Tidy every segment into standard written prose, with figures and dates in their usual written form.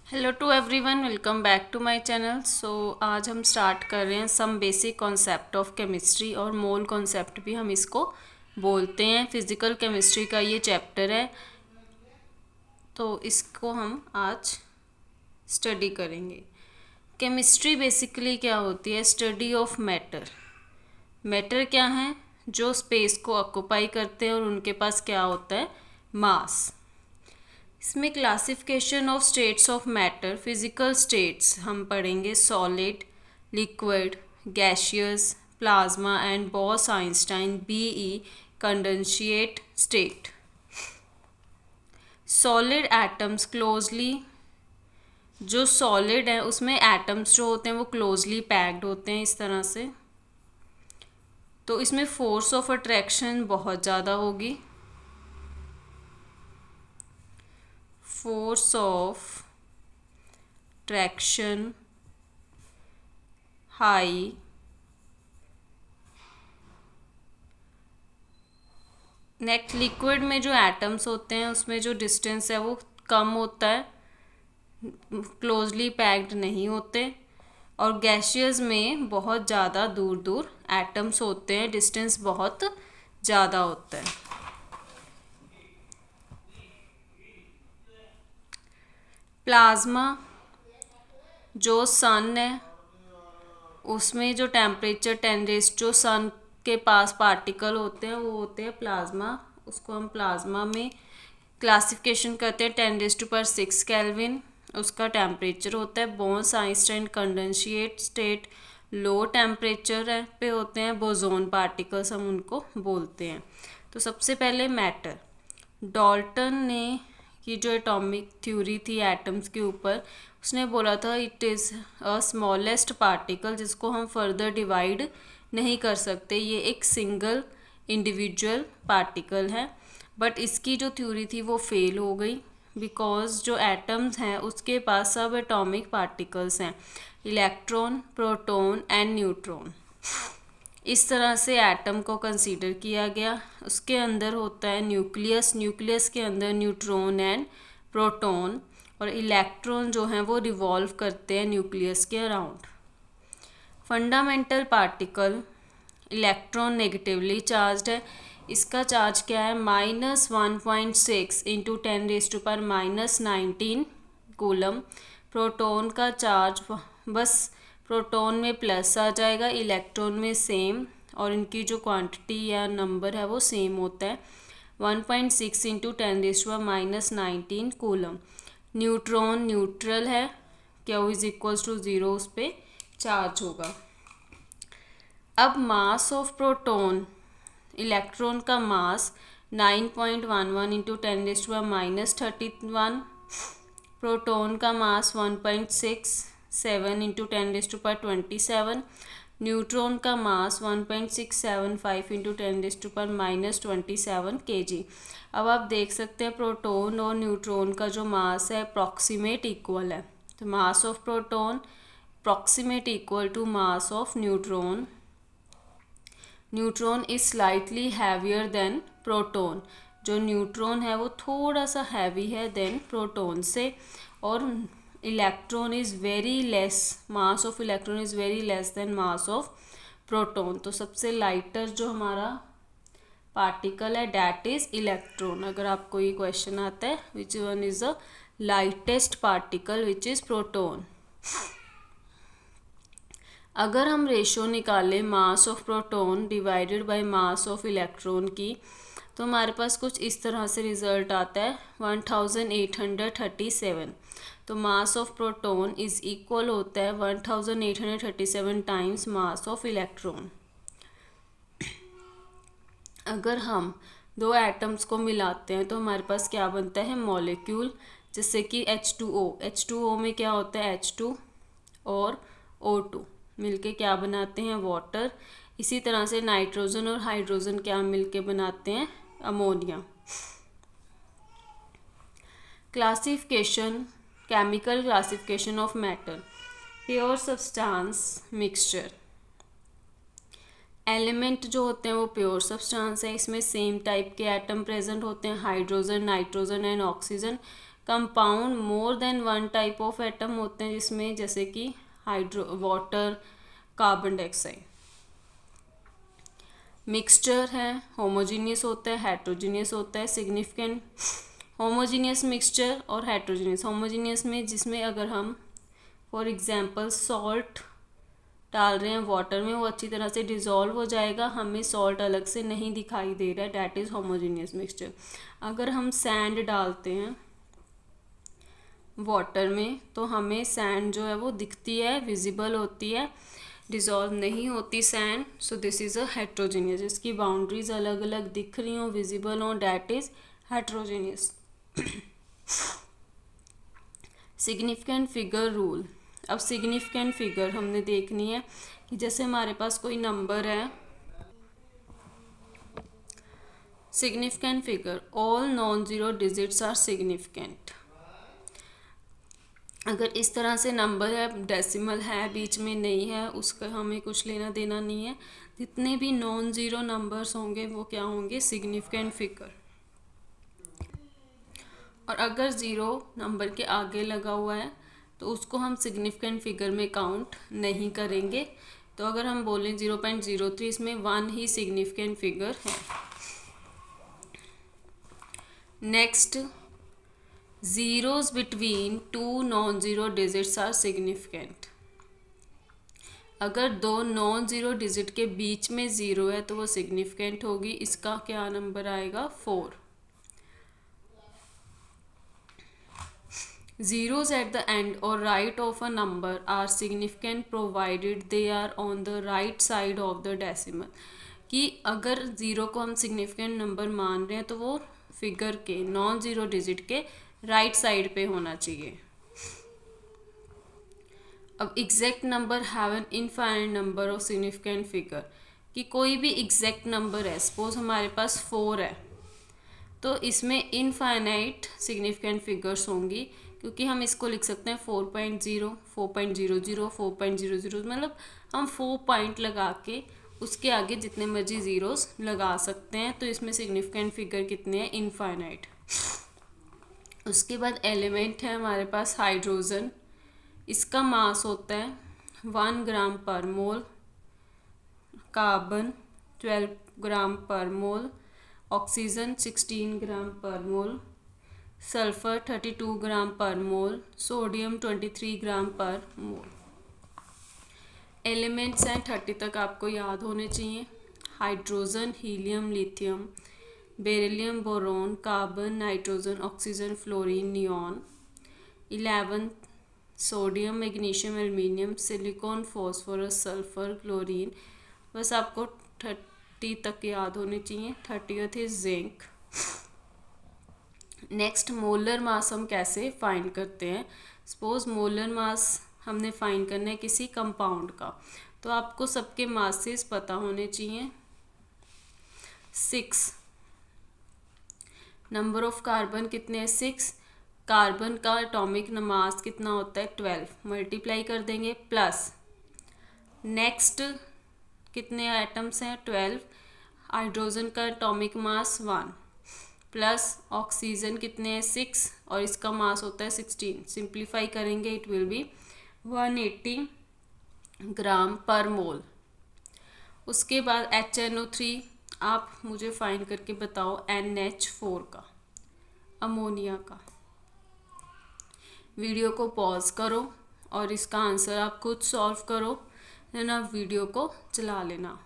Hello to everyone, welcome back to my channel. So आज हम start कर रहे हैं some basic concept of chemistry, और मोल कॉन्सेप्ट भी हम इसको बोलते हैं। फिज़िकल केमिस्ट्री का ये चैप्टर है, तो इसको हम आज स्टडी करेंगे। केमिस्ट्री बेसिकली क्या होती है? Study of matter. मैटर क्या है? जो स्पेस को ऑक्यूपाई करते हैं और उनके पास क्या होता है? मास। इसमें classification of states of matter, physical states हम पढ़ेंगे। Solid, liquid, gaseous, plasma and Bose Einstein BE condensate state. Solid atoms closely, जो सॉलिड है उसमें एटम्स जो होते हैं वो क्लोजली पैक्ड होते हैं इस तरह से। तो इसमें फोर्स ऑफ अट्रैक्शन बहुत ज़्यादा होगी। Force of traction high, next liquid में जो एटम्स होते हैं उसमें जो डिस्टेंस है वो कम होता है, क्लोजली पैक्ड नहीं होते। और गैशियस में बहुत ज़्यादा दूर दूर एटम्स होते हैं, डिस्टेंस बहुत ज़्यादा होता है। प्लाज्मा, जो सन है उसमें जो टेम्परेचर 10 जो सन के पास पार्टिकल होते हैं वो होते हैं प्लाज्मा। उसको हम प्लाज्मा में क्लासिफिकेशन करते हैं 10⁻⁶ केल्विन उसका टेम्परेचर होता है। Bose Einstein condensate state, low temperature पे होते हैं। बोजोन पार्टिकल्स हम उनको बोलते हैं। तो सबसे पहले मैटर, डाल्टन ने की जो एटॉमिक थ्योरी थी एटम्स के ऊपर, उसने बोला था it is a smallest particle, जिसको हम फर्दर डिवाइड नहीं कर सकते। ये एक सिंगल इंडिविजुअल पार्टिकल है। बट इसकी जो थ्योरी थी वो फेल हो गई, बिकॉज जो एटम्स हैं उसके पास सब एटॉमिक पार्टिकल्स हैं, इलेक्ट्रॉन, प्रोटॉन एंड न्यूट्रॉन। इस तरह से एटम को कंसीडर किया गया। उसके अंदर होता है न्यूक्लियस, न्यूक्लियस के अंदर न्यूट्रॉन एंड प्रोटॉन, और इलेक्ट्रॉन जो हैं वो रिवॉल्व करते हैं न्यूक्लियस के around. Fundamental particle, electron negatively charged है। इसका चार्ज क्या है? -1.6 इंटू 10⁻⁻19 कूलम। प्रोटॉन का चार्ज बस प्रोटॉन में प्लस आ जाएगा, इलेक्ट्रॉन में सेम, और इनकी जो क्वांटिटी या नंबर है वो सेम होता है, 1.6 इंटू 10⁻⁻19 कूलम। न्यूट्रॉन न्यूट्रल है, Q इज इक्वल्स टू 0 उस पर चार्ज होगा। अब मास ऑफ प्रोटॉन, इलेक्ट्रॉन का मास 9.11 इंटू 10⁻⁻31, प्रोटॉन का मास 1.67 इंटू 10⁻27, न्यूट्रॉन का मास 1.675 इंटू 10⁻⁻27 kg। अब आप देख सकते हैं प्रोटॉन और न्यूट्रॉन का जो मास है अप्रॉक्सीमेट इक्वल है। तो mass of proton approximate equal to mass of neutron. Neutron is slightly heavier than proton, जो न्यूट्रॉन है वो थोड़ा सा हैवी है देन प्रोटॉन से। और electron is very less, mass of electron is very less then mass of proton. तो सबसे लाइटर जो हमारा पार्टिकल है डैट इज़ इलेक्ट्रॉन। अगर आपको ये क्वेश्चन आता है which one is the lightest particle, which is proton. अगर हम रेशो निकालें मास of proton divided by mass of electron की, तो हमारे पास कुछ इस तरह से रिजल्ट आता है 1837। तो mass of proton is equal होता है 1837 टाइम्स मास ऑफ इलेक्ट्रॉन। अगर हम दो एटम्स को मिलाते हैं तो हमारे पास क्या बनता है? मॉलिक्यूल, जैसे कि H2O में क्या होता है? H2 और O2 मिलके क्या बनाते हैं? वाटर। इसी तरह से नाइट्रोजन और हाइड्रोजन क्या मिलके बनाते हैं? Ammonia. Classification, chemical classification of matter, pure substance, mixture. Element जो होते हैं वो प्योर सब्सटेंस है, इसमें सेम टाइप के एटम प्रेजेंट होते हैं, hydrogen, nitrogen and oxygen. Compound more than one type of atom होते हैं, जिसमें जैसे कि वाटर, कार्बन डाइऑक्साइड। मिक्सचर है, होमोजीनियस होता है, हेट्रोजीनियस होता है। सिग्निफिकेंट होमोजीनियस मिक्सचर और हेट्रोजीनियस। होमोजीनियस में जिसमें अगर हम फॉर एग्जांपल सॉल्ट डाल रहे हैं वाटर में, वो अच्छी तरह से डिज़ोल्व हो जाएगा, हमें सॉल्ट अलग से नहीं दिखाई दे रहा है, डैट इज़ होमोजीनियस मिक्सचर। अगर हम सैंड डालते हैं वाटर में तो हमें सैंड जो है वो दिखती है, विजिबल होती है, डिज़ोल्व नहीं होती sand, so this is a heterogeneous. इसकी बाउंड्रीज अलग अलग दिख रही हों, विजिबल हों, that is heterogeneous. Significant figure rule. अब सिग्निफिकेंट फिगर हमने देखनी है कि जैसे हमारे पास कोई नंबर है, significant figure, all non zero digits are significant. अगर इस तरह से नंबर है, डेसिमल है, बीच में नहीं है, उसका हमें कुछ लेना देना नहीं है। जितने भी नॉन ज़ीरो नंबर्स होंगे वो क्या होंगे, सिग्निफिकेंट फिगर। और अगर ज़ीरो नंबर के आगे लगा हुआ है तो उसको हम सिग्निफिकेंट फिगर में काउंट नहीं करेंगे। तो अगर हम बोलें 0.03, इसमें 1 ही सिग्निफिकेंट फिगर है। Next, zeros between two non zero digits are significant. अगर दो नॉन ज़ीरो डिजिट के बीच में ज़ीरो है तो वो सिग्निफिकेंट होगी। इसका क्या नंबर आएगा, 4। Zeros at the end or right of a number are significant provided they are on the right side of the decimal। कि अगर ज़ीरो को हम सिग्निफिकेंट नंबर मान रहे हैं तो वो फिगर के नॉन ज़ीरो डिजिट के राइट साइड पे होना चाहिए। अब exact number have an infinite number of significant figure, कि कोई भी एग्जैक्ट नंबर है, सपोज हमारे पास 4 है, तो इसमें इनफाइनाइट सिग्निफिकेंट फिगर्स होंगी, क्योंकि हम इसको लिख सकते हैं 4.0, 4.00, 4.00, मतलब हम 4 पॉइंट लगा के उसके आगे जितने मर्जी ज़ीरोस लगा सकते हैं। तो इसमें सिग्निफिकेंट फिगर कितने हैं, इनफाइनाइट। उसके बाद एलिमेंट है हमारे पास हाइड्रोजन। इसका मास होता है 1 ग्राम पर मोल, कार्बन 12 ग्राम पर मोल, ऑक्सीजन 16 ग्राम पर मोल, सल्फर 32 ग्राम पर मोल, सोडियम 23 ग्राम पर मोल। एलिमेंट्स हैं 30 तक आपको याद होने चाहिए। Hydrogen, helium, lithium, beryllium, boron, carbon, nitrogen, oxygen, fluorine, neon. 11 sodium, magnesium, aluminium, silicon, phosphorus, sulphur, chlorine. बस आपको 30 तक याद होने चाहिए। 30th is zinc. Next, molar mass हम कैसे फाइंड करते हैं। सपोज मोलर मास हमने फाइंड करना है किसी कंपाउंड का, तो आपको सबके मासेस पता होने चाहिए। 6 नंबर ऑफ कार्बन कितने हैं, 6। कार्बन का एटॉमिक मास कितना होता है, 12, मल्टीप्लाई कर देंगे, प्लस नेक्स्ट कितने एटम्स हैं, 12। हाइड्रोजन का एटॉमिक मास 1, प्लस ऑक्सीजन कितने हैं, 6, और इसका मास होता है 16। सिंप्लीफाई करेंगे, इट विल बी 180 ग्राम पर मोल। उसके बाद HNO3 आप मुझे फाइंड करके बताओ, NH4 का, अमोनिया का। वीडियो को पॉज करो और इसका आंसर आप खुद सॉल्व करो, देन आप वीडियो को चला लेना।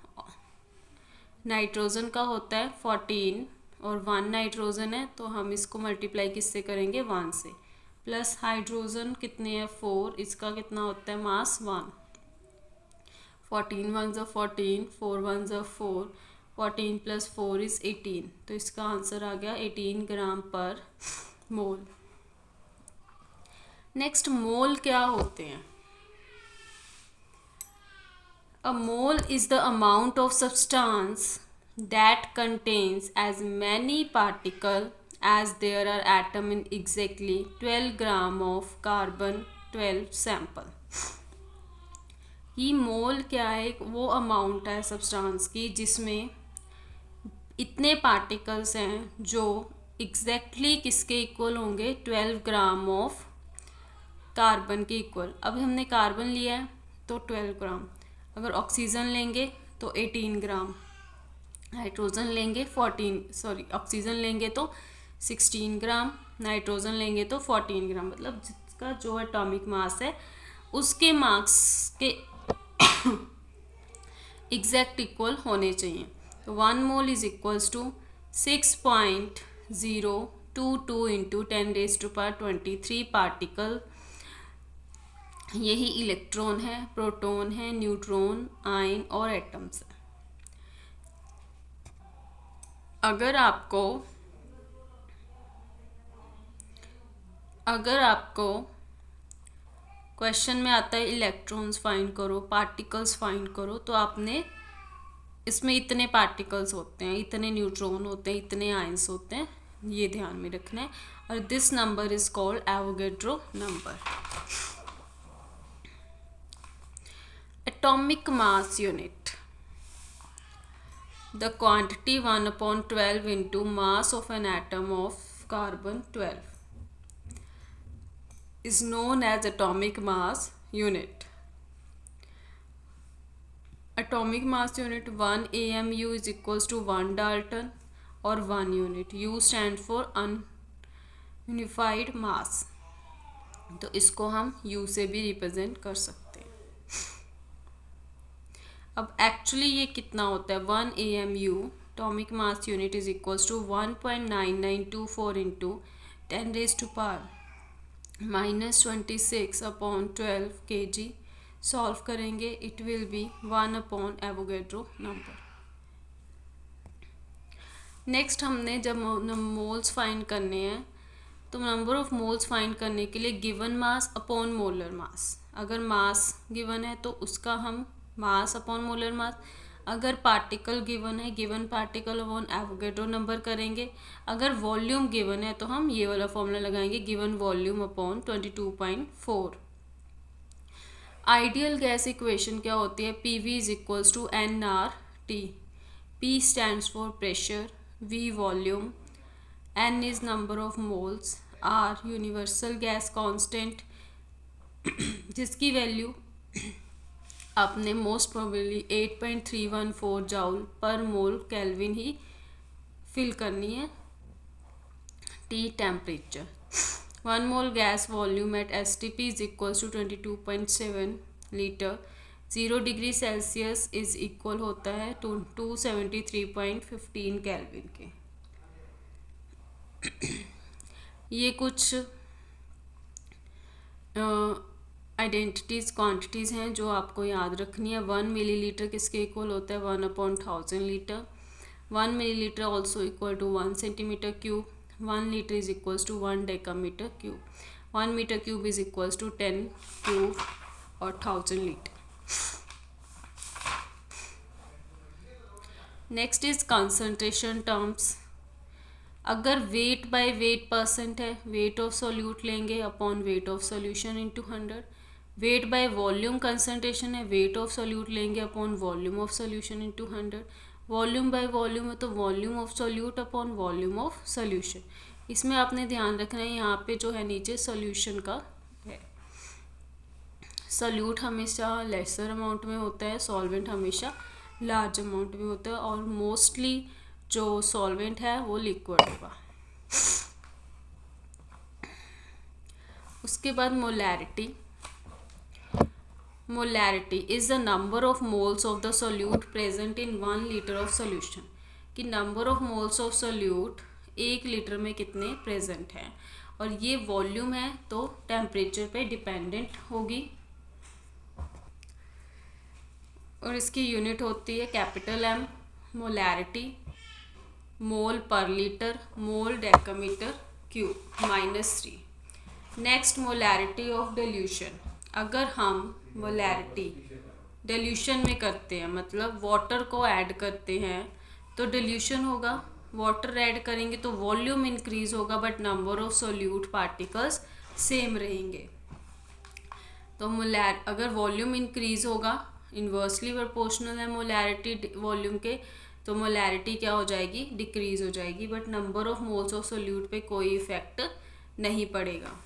नाइट्रोजन का होता है 14 और 1 नाइट्रोजन है, तो हम इसको मल्टीप्लाई किससे करेंगे, 1 से। प्लस हाइड्रोजन कितने हैं, 4, इसका कितना होता है मास, 1। 14 1 ज़ा 14, 4 1 ज़ा 4, 14 प्लस 4 इज़ 18, तो इसका आंसर आ गया 18 ग्राम पर मोल। नेक्स्ट, मोल क्या होते हैं। A mole is the amount of substance that contains as many particles as there are atoms in exactly 12 gram of carbon 12 sample। ये मोल क्या है, वो अमाउंट है सब्सटेंस की जिसमें इतने पार्टिकल्स हैं जो एग्जैक्टली किसके इक्वल होंगे, 12 ग्राम ऑफ कार्बन के इक्वल। अब हमने कार्बन लिया है तो 12 ग्राम, अगर ऑक्सीजन लेंगे तो 18 ग्राम, नाइट्रोजन लेंगे ऑक्सीजन लेंगे तो 16 ग्राम, नाइट्रोजन लेंगे तो 14 ग्राम। मतलब जिसका जो एटॉमिक मास है उसके मास के एग्जैक्ट इक्वल होने चाहिए। तो 1 mole is equals to 6.022 into 10⁻23 particle. यही इलेक्ट्रॉन है, प्रोटॉन है, न्यूट्रॉन, आयन और एटम्स है। अगर आपको क्वेश्चन में आता है इलेक्ट्रॉन्स फाइंड करो, पार्टिकल्स फाइंड करो, तो आपने इसमें इतने पार्टिकल्स होते हैं, इतने न्यूट्रॉन होते हैं, इतने आयंस होते हैं, ये ध्यान में रखना है। और this number is called Avogadro number. Atomic mass unit, the quantity 1/12 into mass of an atom of carbon 12 is known as atomic mass unit. Atomic mass unit 1 AMU is equals to 1 Dalton और 1 unit. U stand for ununified mass, तो इसको हम U से भी represent कर सकते हैं। अब एक्चुअली ये कितना होता है, 1 AMU atomic mass unit is equals to 1.9924 into 10⁻⁻26/12 kg। Solve करेंगे, it will be 1 Avogadro number. Next हमने जब मोल्स फाइंड करने हैं तो नंबर ऑफ मोल्स फाइंड करने के लिए given mass upon molar mass. अगर मास गिवन है तो उसका हम मास अपॉन मोलर मास, अगर पार्टिकल गिवन है given particle upon Avogadro number करेंगे। अगर वॉल्यूम गिवन है तो हम ये वाला फॉर्मूला लगाएंगे, given volume upon 22.4। Ideal gas equation क्या होती है, PV is equals to nRT। P stands for pressure, V volume, N is number of moles, R universal gas constant जिसकी वैल्यू आपने most probably 8.314 joule per mole kelvin ही fill करनी है। T temperature, 1 mole gas volume at STP is equals to 22.7 litre. 0 degree Celsius is equal होता है 273.15 kelvin के। ये कुछ आइडेंटिटीज़ क्वांटिटीज़ हैं जो आपको याद रखनी है। 1 मिलीलीटर किसके इक्वल होता है, 1/1000 litre. 1 millilitre also equal to 1 centimetre cube. 1 litre is equals to 1 decametre cube. 1 metre cube is equals to 10 cube और 1000 litre. Next is concentration terms. अगर वेट बाय वेट परसेंट है, वेट ऑफ सॉल्यूट लेंगे upon weight of solution into 100। Weight by volume concentration है, weight of solute लेंगे upon volume of solution into 100। Volume by volume है तो volume of solute upon volume of solution. इसमें आपने ध्यान रखना है यहाँ पे जो है नीचे सॉल्यूशन का है। सॉल्यूट हमेशा लेसर अमाउंट में होता है, सॉल्वेंट हमेशा लार्ज अमाउंट में होता है, और मोस्टली जो सॉल्वेंट है वो लिक्विड होगा। उसके बाद molarity. Molarity is the number of moles of the solute present in 1 litre of solution. कि number of moles of solute 1 litre में कितने प्रेजेंट हैं, और ये वॉल्यूम है तो टेम्परेचर पे डिपेंडेंट होगी। और इसकी यूनिट होती है capital M। Molarity mole per litre, mole decametre cube -3। Next molarity of dilution. अगर हम मोलैरिटी डिल्यूशन में करते हैं, मतलब वाटर को ऐड करते हैं, तो डिल्यूशन होगा। वाटर ऐड करेंगे तो वॉल्यूम इंक्रीज होगा but number of solute particles same रहेंगे। तो अगर वॉल्यूम इंक्रीज होगा, इन्वर्सली प्रोपोर्शनल है मोलैरिटी वॉल्यूम के, तो मोलैरिटी क्या हो जाएगी, डिक्रीज हो जाएगी, but number of moles of solute पे कोई इफेक्ट नहीं पड़ेगा।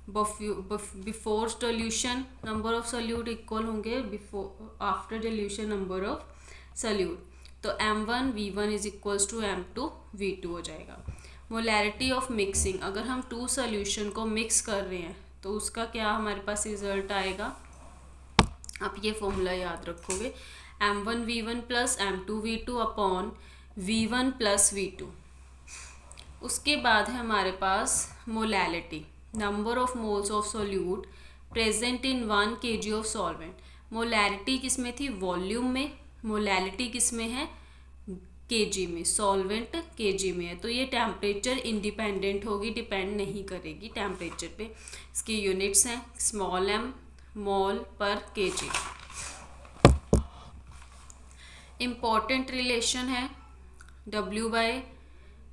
Before solution number of solute equal होंगे before after dilution number of solute, तो m1 v1 is equals to m2 v2 हो जाएगा। मोलैरिटी ऑफ मिक्सिंग, अगर हम टू सोल्यूशन को मिक्स कर रहे हैं तो उसका क्या हमारे पास रिजल्ट आएगा, आप ये फॉर्मूला याद रखोगे, m1 v1 plus m2 v2 upon v1 plus v2। उसके बाद है हमारे पास molality, number of moles of solute present in 1 kg of solvent. Molarity किस में थी, वॉल्यूम में, मोलैलिटी किस में है, केजी में, सॉल्वेंट केजी में है, तो ये टेम्परेचर इंडिपेंडेंट होगी, डिपेंड नहीं करेगी टेम्परेचर पे। इसकी यूनिट्स हैं स्मॉल m मोल पर केजी। इम्पॉर्टेंट रिलेशन है W by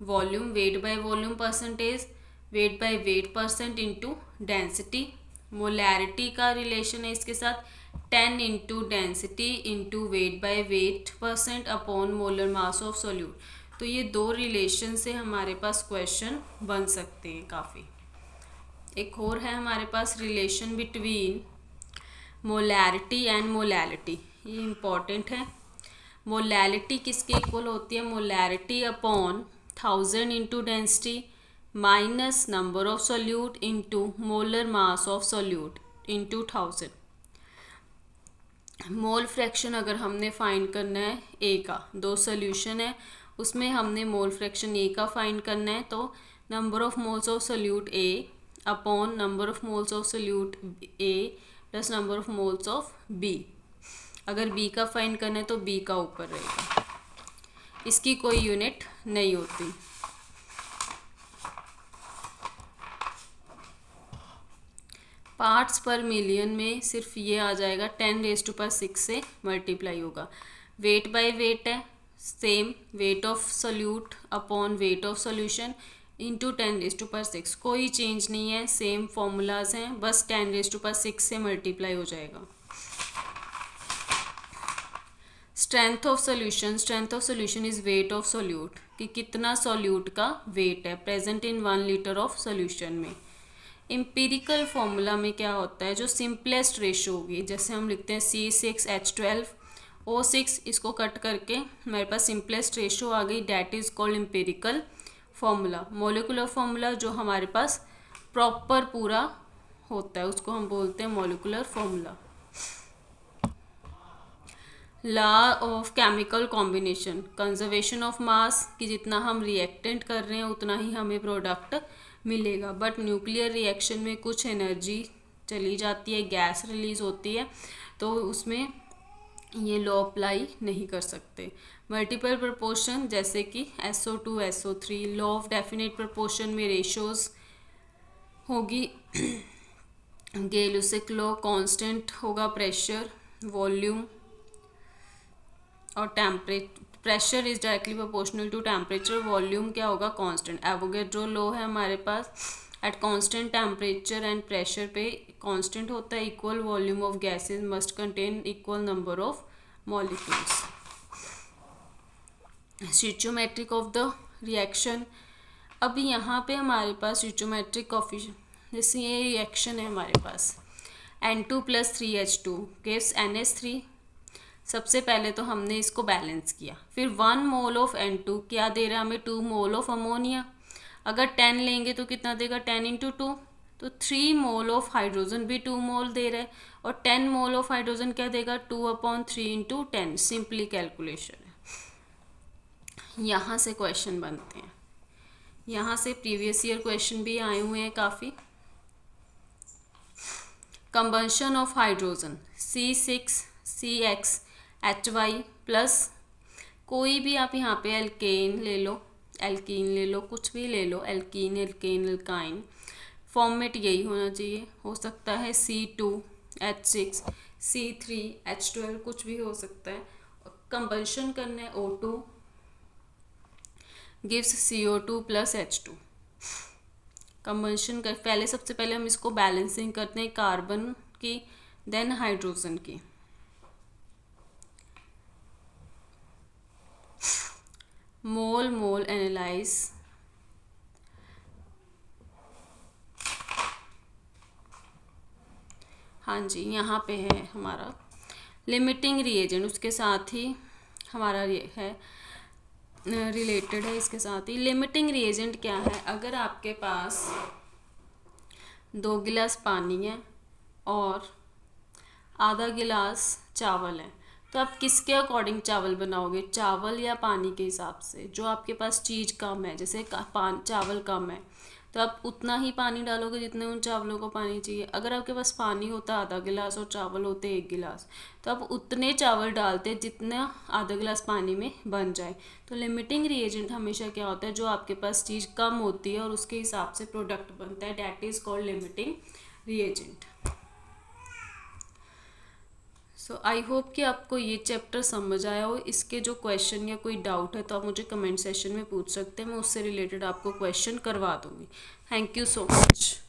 volume, wait by volume percentage, wait by weight percent into density. Molarity का रिलेशन है इसके साथ 10 into density into weight by weight percent upon molar mass of solute. तो ये दो relation से हमारे पास क्वेश्चन बन सकते हैं काफ़ी। एक और है हमारे पास relation between molarity and molality, ये इम्पॉर्टेंट है। मोलैलिटी किसके इक्वल होती है, molarity upon 1000 into density minus number of solute into molar mass of solute into 1000। Mole fraction अगर हमने फाइंड करना है ए का, दो सोल्यूशन है उसमें हमने मोल फ्रैक्शन ए का फाइंड करना है, तो number of moles of solute A upon number of moles of solute A plus number of moles of B. अगर बी का फाइंड करना है तो बी का ऊपर रहेगा, इसकी कोई यूनिट नहीं होती। पार्ट्स पर मिलियन में सिर्फ ये आ जाएगा 10⁻6 से मल्टीप्लाई होगा। वेट बाय वेट है same, weight of solute upon weight of solution into 10⁻6, कोई चेंज नहीं है, सेम फॉर्मूलाज हैं, बस 10⁻6 से मल्टीप्लाई हो जाएगा। Strength of solution, strength of solution is weight of solute, कि कितना सोल्यूट का वेट है present in 1 litre of solution में। एम्पिरिकल फॉर्मूला में क्या होता है, जो सिंपलेस्ट रेशो होगी, जैसे हम लिखते हैं C6H12O6, इसको कट करके हमारे पास सिंपलेस्ट रेशो आ गई, that is called empirical formula. Molecular formula जो हमारे पास प्रॉपर पूरा होता है उसको हम बोलते हैं molecular formula. Law of chemical combination, conservation of mass, कि जितना हम रिएक्टेंट कर रहे हैं उतना ही हमें प्रोडक्ट मिलेगा, बट न्यूक्लियर रिएक्शन में कुछ एनर्जी चली जाती है, गैस रिलीज होती है, तो उसमें ये लॉ अप्लाई नहीं कर सकते। मल्टीपल प्रपोर्शन जैसे कि SO2 SO3, law of definite proportion में रेशोज होगी, गेलुसिक लॉ, कांस्टेंट होगा प्रेशर, वॉल्यूम और temperature, pressure is directly proportional to temperature, volume क्या होगा कांस्टेंट। एवोगैड्रो लॉ है हमारे पास, at constant temperature and pressure पे कांस्टेंट होता है, equal volume of gases must contain equal number of molecules. Stoichiometric of the reaction, अब यहाँ पे हमारे पास स्टोइचोमेट्रिक कोफिशिएंट, जैसे ये रिएक्शन है हमारे पास N2 + 3H2 गिव्स NH3। सबसे पहले तो हमने इसको बैलेंस किया, फिर 1 मोल ऑफ N2 क्या दे रहा है हमें, 2 मोल ऑफ अमोनिया। अगर 10 लेंगे तो कितना देगा, 10 × 2, तो 3 मोल ऑफ हाइड्रोजन भी 2 मोल दे रहा है, और 10 मोल ऑफ हाइड्रोजन क्या देगा, 2/3 × 10। सिंपली कैलकुलेशन है। यहाँ से क्वेश्चन बनते हैं, यहाँ से प्रीवियस ईयर क्वेश्चन भी आए हुए हैं काफ़ी। Combustion of hydrogen C6CXHY plus, कोई भी आप यहाँ पे एल्केन ले लो, एल्कीन ले लो, कुछ भी ले लो, एल्कीन एल्केन एल्काइन, फॉर्मेट यही होना चाहिए। हो सकता है C2H6 C3H12, कुछ भी हो सकता है। कंबंशन करना है O2 gives CO2 + H2। Combustion कर, पहले सबसे पहले हम इसको बैलेंसिंग करते हैं कार्बन की, देन हाइड्रोजन की। मोल मोल एनालाइज हाँ जी, यहाँ पे है हमारा लिमिटिंग रिएजेंट, उसके साथ ही हमारा ये है रिलेटेड है इसके साथ ही। लिमिटिंग रिएजेंट क्या है? अगर आपके पास 2 गिलास पानी है और आधा गिलास चावल है, तो आप किसके अकॉर्डिंग चावल बनाओगे? चावल या पानी के हिसाब से। जो आपके पास चीज़ कम है, जैसे चावल कम है, तो आप उतना ही पानी डालोगे जितने उन चावलों को पानी चाहिए। अगर आपके पास पानी होता आधा गिलास और चावल होते 1 गिलास, तो आप उतने चावल डालते जितना आधा गिलास पानी में बन जाए। तो लिमिटिंग रिएजेंट हमेशा क्या होता है? जो आपके पास चीज़ कम होती है और उसके हिसाब से प्रोडक्ट बनता है, that is called limiting reagent. So I hope कि आपको ये चैप्टर समझ आया हो। इसके जो क्वेश्चन या कोई डाउट है तो आप मुझे कमेंट सेशन में पूछ सकते हैं, मैं उससे रिलेटेड आपको क्वेश्चन करवा दूँगी। Thank you so much.